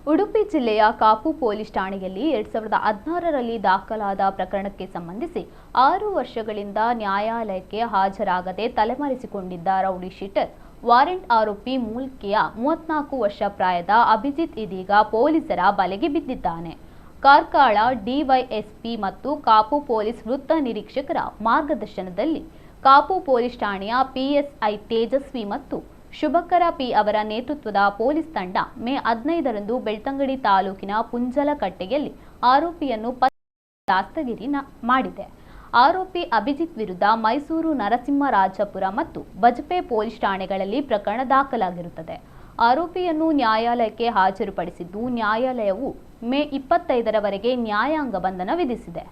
ಉಡುಪಿ ಜಿಲ್ಲೆಯ ಕಾಪು ಪೊಲೀಸ್ ಠಾಣೆಯಲ್ಲಿ 2016ರಲ್ಲಿ ದಾಖಲಾದ ಪ್ರಕರಣಕ್ಕೆ ಸಂಬಂಧಿಸಿ 6 ವರ್ಷಗಳಿಂದ ನ್ಯಾಯಾಲಯಕ್ಕೆ ಹಾಜರಾಗದೆ ತಲೆಮರೆಸಿಕೊಂಡಿದ್ದ ರೌಡಿ ಶೀಟರ್ ವಾರೆಂಟ್ ಆರೋಪಿ ಮೂಲ್ಕಿಯ 34 ವರ್ಷ ಪ್ರಾಯದ ಅಭಿಜಿತ್ ಇದೀಗ ಪೊಲೀಸರ ಬಲೆಗೆ ಬಿದ್ದಿದ್ದಾನೆ. ಕಾರ್ಕಳ ಡಿವೈಎಸ್ಪಿ ಮತ್ತು ಕಾಪು ಪೊಲೀಸ್ ವೃತ್ತ ನಿರೀಕ್ಷಕರ ಮಾರ್ಗದರ್ಶನದಲ್ಲಿ ಕಾಪು ಪೊಲೀಸ್ ಠಾಣೆಯ ಪಿಎಸ್ಐ ತೇಜಸ್ವಿ ಮತ್ತು ಶುಭಕರ ಪಿ ಅವರ ನೇತೃತ್ವದ ಪೊಲೀಸ್ ತಂಡ ಮೇ 15ರಂದು ಬೆಳ್ತಂಗಡಿ ತಾಲೂಕಿನ ಪುಂಜಲಕಟ್ಟೆಯಲ್ಲಿ ಆರೋಪಿಯನ್ನು ದಾಸ್ತಗಿರಿ ಮಾಡಿದೆ. ಆರೋಪಿ ಅಭಿಜಿತ್ ವಿರುದ್ಧ ಮೈಸೂರು, ನರಸಿಂಹರಾಜಪುರ ಮತ್ತು ಬಜಪೆ ಪೊಲೀಸ್ ಠಾಣೆಗಳಲ್ಲಿ ಪ್ರಕರಣ ದಾಖಲಾಗಿರುತ್ತದೆ. ಆರೋಪಿಯನ್ನು ನ್ಯಾಯಾಲಯಕ್ಕೆ ಹಾಜರುಪಡಿಸಿದ್ದು ನ್ಯಾಯಾಲಯವು ಮೇ 25ರವರೆಗೆ ನ್ಯಾಯಾಂಗ ಬಂಧನ ವಿಧಿಸಿದೆ.